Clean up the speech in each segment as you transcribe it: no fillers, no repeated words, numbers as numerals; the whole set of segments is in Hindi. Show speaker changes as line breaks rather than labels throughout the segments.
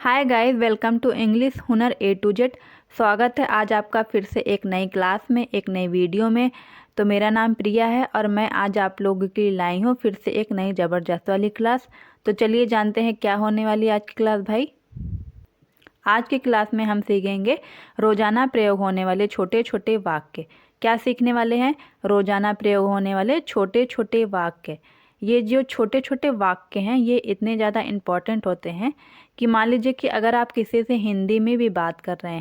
Hi guys, welcome to English Hunar A to Z. स्वागत है आज आपका फिर से एक नई क्लास में, एक नई वीडियो में। तो मेरा नाम प्रिया है और मैं आज आप लोगों के लिए लाई हूँ फिर से एक नई ज़बरदस्त वाली क्लास। तो चलिए जानते हैं क्या होने वाली आज की क्लास भाई। आज की क्लास में हम सीखेंगे रोज़ाना प्रयोग होने वाले छोटे छोटे वाक्य। क्या सीखने वाले हैं? रोज़ाना प्रयोग होने वाले छोटे छोटे वाक्य। ये जो छोटे छोटे वाक्य हैं ये इतने ज़्यादा इम्पॉर्टेंट होते हैं कि मान लीजिए कि अगर आप किसी से हिंदी में भी बात कर रहे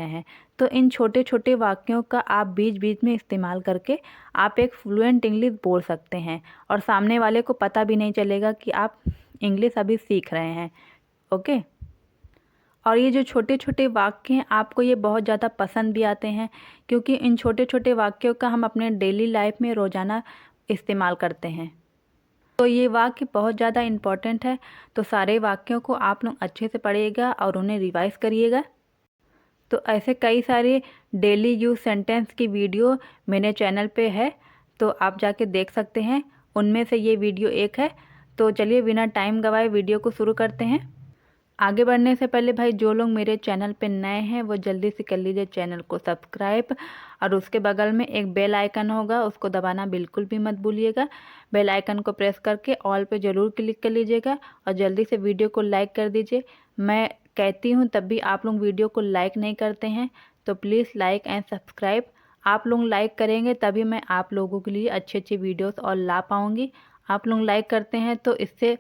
हैं, तो इन छोटे छोटे वाक्यों का आप बीच बीच में इस्तेमाल करके आप एक फ्लुएंट इंग्लिश बोल सकते हैं और सामने वाले को पता भी नहीं चलेगा कि आप इंग्लिश अभी सीख रहे हैं। ओके। और ये जो छोटे छोटे वाक्य हैं आपको ये बहुत ज़्यादा पसंद भी आते हैं क्योंकि इन छोटे छोटे वाक्यों का हम अपने डेली लाइफ में रोज़ाना इस्तेमाल करते हैं। तो ये वाक्य बहुत ज़्यादा इम्पॉर्टेंट है। तो सारे वाक्यों को आप लोग अच्छे से पढ़िएगा और उन्हें रिवाइज करिएगा। तो ऐसे कई सारे डेली यूज सेंटेंस की वीडियो मेरे चैनल पे है, तो आप जाके देख सकते हैं। उनमें से ये वीडियो एक है। तो चलिए बिना टाइम गवाए वीडियो को शुरू करते हैं। आगे बढ़ने से पहले भाई जो लोग मेरे चैनल पे नए हैं वो जल्दी से कर लीजिए चैनल को सब्सक्राइब और उसके बगल में एक बेल आइकन होगा, उसको दबाना बिल्कुल भी मत भूलिएगा। बेल आइकन को प्रेस करके ऑल पे ज़रूर क्लिक कर लीजिएगा और जल्दी से वीडियो को लाइक कर दीजिए। मैं कहती हूँ तब भी आप लोग वीडियो को लाइक नहीं करते हैं, तो प्लीज़ लाइक एंड सब्सक्राइब। आप लोग लाइक करेंगे तभी मैं आप लोगों के लिए अच्छी अच्छी वीडियोज़ और ला पाऊँगी। आप लोग लाइक करते हैं तो इससे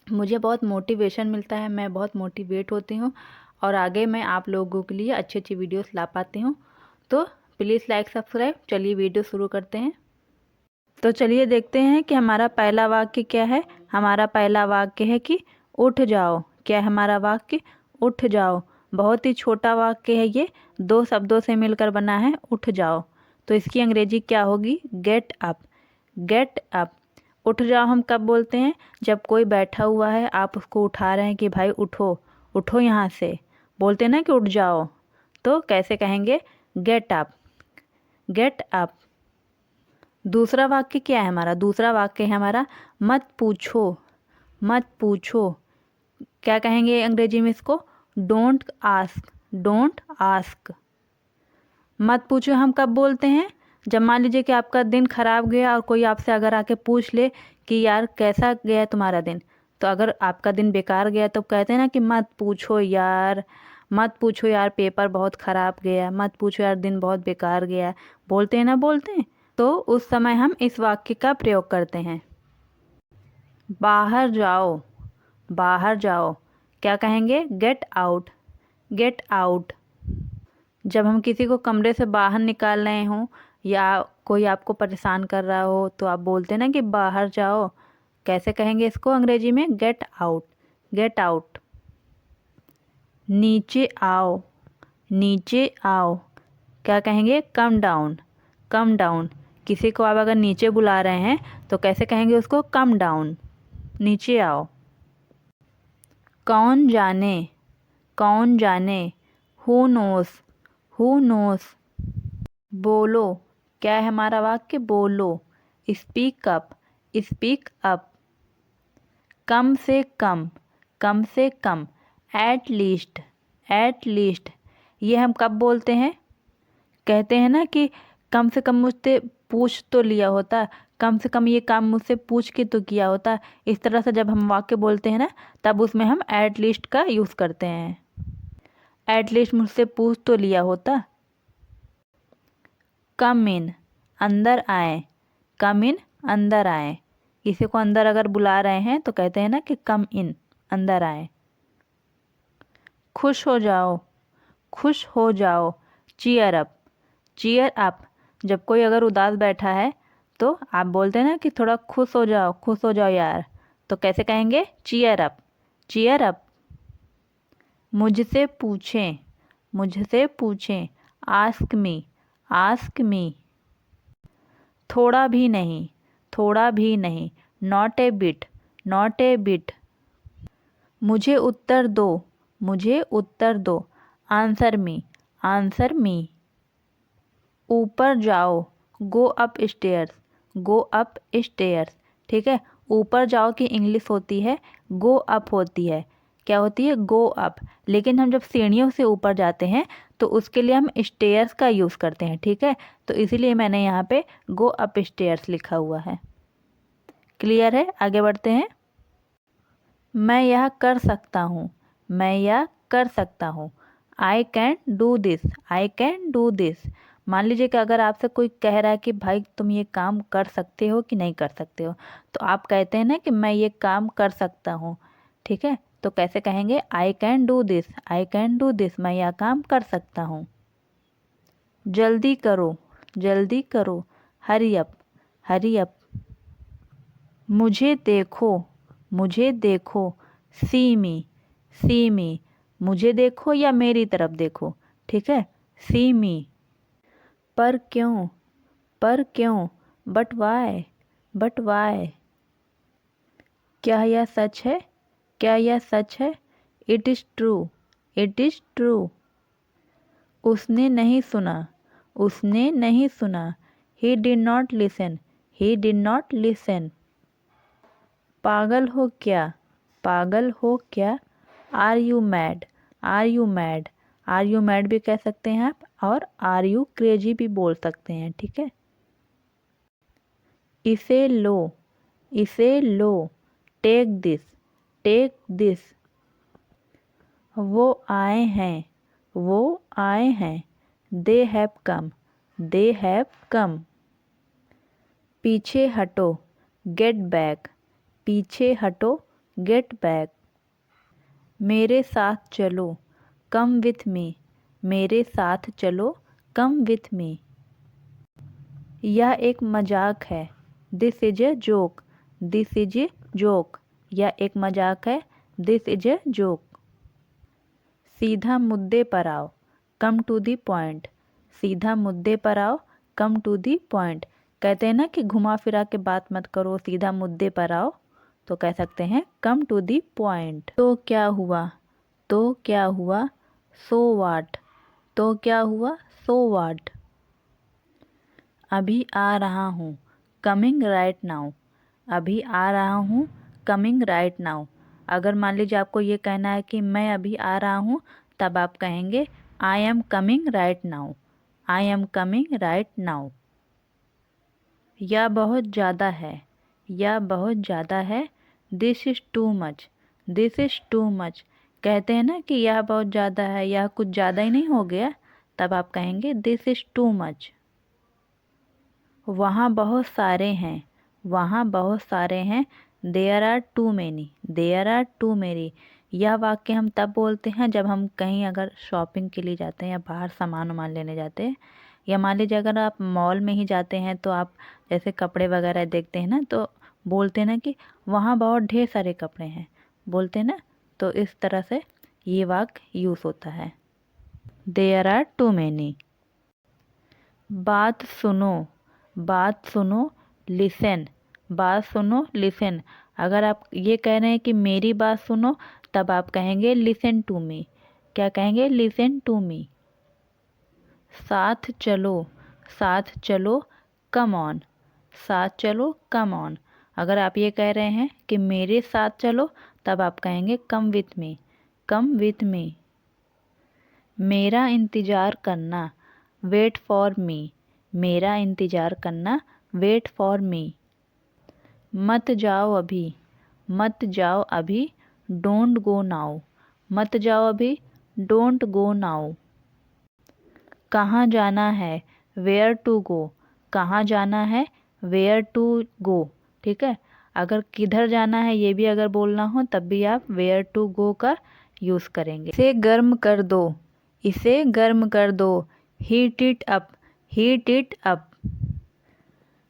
मुझे बहुत मोटिवेशन मिलता है, मैं बहुत मोटिवेट होती हूँ और आगे मैं आप लोगों के लिए अच्छी अच्छी वीडियोस ला पाती हूँ। तो प्लीज़ लाइक सब्सक्राइब। चलिए वीडियो शुरू करते हैं। तो चलिए देखते हैं कि हमारा पहला वाक्य क्या है। हमारा पहला वाक्य है कि उठ जाओ। क्या है हमारा वाक्य? उठ जाओ। बहुत ही छोटा वाक्य है ये, 2 शब्दों से मिलकर बना है, उठ जाओ। तो इसकी अंग्रेजी क्या होगी? Get up. Get up. उठ जाओ हम कब बोलते हैं? जब कोई बैठा हुआ है, आप उसको उठा रहे हैं कि भाई उठो, उठो यहाँ से। बोलते हैं ना कि उठ जाओ। तो कैसे कहेंगे? Get up. Get up. दूसरा वाक्य क्या है हमारा? दूसरा वाक्य है हमारा मत पूछो। मत पूछो। क्या कहेंगे अंग्रेजी में इसको? Don't ask. Don't ask. मत पूछो हम कब बोलते हैं? जब मान लीजिए कि आपका दिन खराब गया और कोई आपसे अगर आके पूछ ले कि यार कैसा गया तुम्हारा दिन, तो अगर आपका दिन बेकार गया तो कहते हैं ना कि मत पूछो यार, मत पूछो यार पेपर बहुत ख़राब गया, मत पूछो यार दिन बहुत बेकार गया। बोलते हैं ना, बोलते हैं। तो उस समय हम इस वाक्य का प्रयोग करते हैं। बाहर जाओ। बाहर जाओ। क्या कहेंगे? Get out. Get out. जब हम किसी को कमरे से बाहर निकाल रहे हों या कोई आपको परेशान कर रहा हो तो आप बोलते हैं ना कि बाहर जाओ। कैसे कहेंगे इसको अंग्रेजी में? Get out. Get out. नीचे आओ। नीचे आओ। क्या कहेंगे? Come down. Come down. किसी को आप अगर नीचे बुला रहे हैं तो कैसे कहेंगे उसको? Come down. नीचे आओ। कौन जाने। कौन जाने। Who knows. Who knows. बोलो। क्या है हमारा वाक्य? बोलो। Speak up. Speak up. कम से कम। कम से कम। At least. At least. ये हम कब बोलते हैं? कहते हैं ना कि कम से कम मुझसे पूछ तो लिया होता, कम से कम ये काम मुझसे पूछ के तो किया होता। इस तरह से जब हम वाक्य बोलते हैं ना तब उसमें हम एट लीस्ट का यूज़ करते हैं। एट लीस्ट मुझसे पूछ तो लिया होता। कम इन। अंदर आए। कम इन। अंदर आए। किसी को अंदर अगर बुला रहे हैं तो कहते हैं ना कि कम इन, अंदर आए। खुश हो जाओ। खुश हो जाओ। Cheer up. Cheer up. जब कोई अगर उदास बैठा है तो आप बोलते हैं ना कि थोड़ा खुश हो जाओ, खुश हो जाओ यार। तो कैसे कहेंगे? Cheer up. Cheer up. मुझसे पूछें। मुझसे पूछें। Ask me. Ask me. थोड़ा भी नहीं। थोड़ा भी नहीं। Not a bit. Not a bit. मुझे उत्तर दो। मुझे उत्तर दो। Answer me. Answer me. ऊपर जाओ। Go upstairs. Go upstairs. ठीक है, ऊपर जाओ की इंग्लिश होती है गो अप होती है। क्या होती है? Go up. लेकिन हम जब सीढ़ियों से ऊपर जाते हैं तो उसके लिए हम स्टेयर्स का यूज़ करते हैं, ठीक है। तो इसीलिए मैंने यहाँ पे गो अप स्टेयर्स लिखा हुआ है। क्लियर है? आगे बढ़ते हैं। मैं यह कर सकता हूँ, मैं यह कर सकता हूँ। I can do this, I can do this. मान लीजिए कि अगर आपसे कोई कह रहा है कि भाई तुम ये काम कर सकते हो कि नहीं कर सकते हो, तो आप कहते हैं ना कि मैं ये काम कर सकता हूँ, ठीक है। तो कैसे कहेंगे? I can do this, I can do this, मैं यह काम कर सकता हूँ। जल्दी करो, जल्दी करो। Hurry up, hurry up. मुझे देखो, मुझे देखो। सी मी, सी मी। मुझे देखो या मेरी तरफ देखो, ठीक है। सी मी। पर क्यों, पर क्यों। But why, but why. क्या यह सच है, क्या यह सच है। It is true, it is true. उसने नहीं सुना, उसने नहीं सुना। He did not listen, he did not listen. पागल हो क्या, पागल हो क्या। Are you mad, are you mad. Are you mad भी कह सकते हैं आप, और आर यू क्रेजी भी बोल सकते हैं, ठीक है। इसे लो, इसे लो। Take this, take this. वो आए हैं, वो आए हैं। They have come, they have come. पीछे हटो, गेट बैक, पीछे हटो, गेट बैक। मेरे साथ चलो, कम विथ मी, मेरे साथ चलो, कम विथ मी। यह एक मजाक है, this is a joke, this is a joke. यह एक मजाक है, दिस इज ए जोक। सीधा मुद्दे पर आओ, कम टू दी पॉइंट। सीधा मुद्दे पर आओ, कम टू दी पॉइंट। कहते हैं ना कि घुमा फिरा के बात मत करो, सीधा मुद्दे पर आओ, तो कह सकते हैं कम टू दी पॉइंट। तो क्या हुआ, तो क्या हुआ। सो वाट, तो क्या हुआ। सो वाट। अभी आ रहा हूँ, कमिंग राइट नाउ। अभी आ रहा हूँ, कमिंग राइट नाउ। अगर मान लीजिए आपको ये कहना है कि मैं अभी आ रहा हूँ, तब आप कहेंगे I am coming right now, I am coming right now. यह बहुत ज़्यादा है, यह बहुत ज़्यादा है। This is too much, this is too much. कहते हैं ना कि यह बहुत ज़्यादा है, यह कुछ ज़्यादा ही नहीं हो गया, तब आप कहेंगे दिस इज़ टू मच। वहाँ बहुत सारे हैं, वहाँ बहुत सारे हैं। There are too many, there are too many. यह वाक्य हम तब बोलते हैं जब हम कहीं अगर शॉपिंग के लिए जाते हैं या बाहर सामान वामान लेने जाते हैं, या मान लीजिए अगर आप मॉल में ही जाते हैं तो आप जैसे कपड़े वगैरह देखते हैं ना, तो बोलते हैं ना कि वहाँ बहुत ढेर सारे कपड़े हैं, बोलते हैं ना। तो इस तरह से ये वाक्य यूज़ होता है, देयर आर टू मैनी। बात सुनो, बात सुनो। लिसन, बात सुनो, लिसन। अगर आप ये कह रहे हैं कि मेरी बात सुनो, तब आप कहेंगे लिसन टू मी। क्या कहेंगे? Listen to me. साथ चलो, साथ चलो, कम ऑन। साथ चलो, कम ऑन। अगर आप ये कह रहे हैं कि मेरे साथ चलो, तब आप कहेंगे come with me, come with me. मेरा इंतज़ार करना, वेट फॉर मी। मेरा इंतज़ार करना, वेट फॉर मी। मत जाओ अभी, मत जाओ अभी। डोंट गो नाउ, मत जाओ अभी। Don't go now. कहाँ जाना है, वेयर टू गो। कहाँ जाना है, वेयर टू गो, ठीक है। अगर किधर जाना है ये भी अगर बोलना हो, तब भी आप वेयर टू गो का यूज़ करेंगे। इसे गर्म कर दो, इसे गर्म कर दो। Heat it up, heat it up.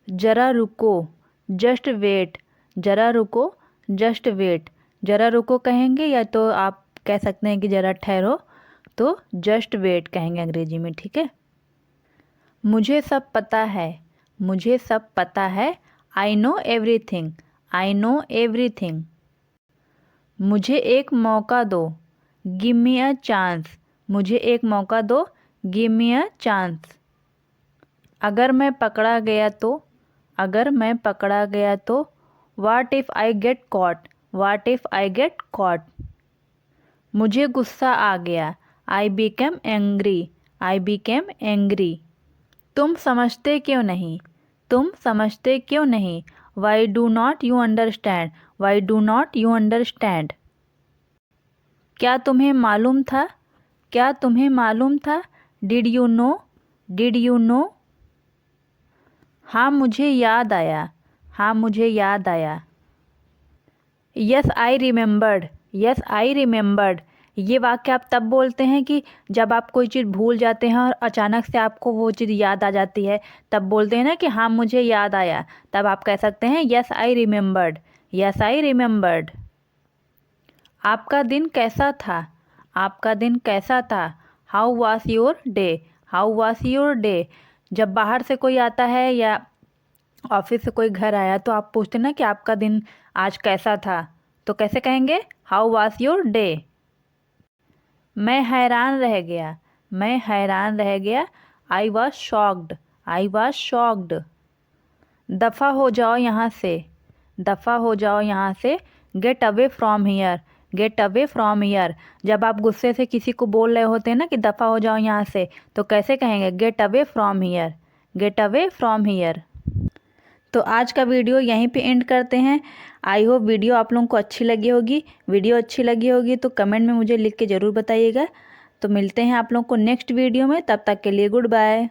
ज़रा रुको, जस्ट वेट। ज़रा रुको, जस्ट वेट। ज़रा रुको कहेंगे, या तो आप कह सकते हैं कि ज़रा ठहरो, तो जस्ट वेट कहेंगे अंग्रेजी में, ठीक है। मुझे सब पता है, मुझे सब पता है। I know everything, I know everything. मुझे एक मौका दो, गिव मी अ चांस। मुझे एक मौका दो, गिव मी अ चांस। अगर मैं पकड़ा गया तो, अगर मैं पकड़ा गया तो। What if I get caught? What if I get caught? मुझे गुस्सा आ गया। I became angry. I became angry. तुम समझते क्यों नहीं? तुम समझते क्यों नहीं? Why do not you understand? Why do not you understand? क्या तुम्हें मालूम था? क्या तुम्हें मालूम था? Did you know? Did you know? हाँ मुझे याद आया। हाँ मुझे याद आया। Yes I remembered. Yes I remembered. ये वाक्य आप तब बोलते हैं कि जब आप कोई चीज़ भूल जाते हैं और अचानक से आपको वो चीज़ याद आ जाती है, तब बोलते हैं ना कि हाँ मुझे याद आया। तब आप कह सकते हैं Yes I remembered. Yes I remembered. आपका दिन कैसा था? आपका दिन कैसा था? How was your day? How was your day? जब बाहर से कोई आता है या ऑफिस से कोई घर आया तो आप पूछते ना कि आपका दिन आज कैसा था, तो कैसे कहेंगे? How was your day? मैं हैरान रह गया। मैं हैरान रह गया। I was shocked. I was shocked. दफ़ा हो जाओ यहाँ से। दफ़ा हो जाओ यहाँ से। Get away from here. Get away from here. जब आप गुस्से से किसी को बोल रहे होते हैं ना कि दफ़ा हो जाओ यहाँ से, तो कैसे कहेंगे? Get away from here. Get away from here. तो आज का वीडियो यहीं पे एंड करते हैं। आई होप वीडियो आप लोगों को अच्छी लगी होगी। वीडियो अच्छी लगी होगी तो कमेंट में मुझे लिख के ज़रूर बताइएगा। तो मिलते हैं आप लोगों को नेक्स्ट वीडियो में, तब तक के लिए गुड बाय।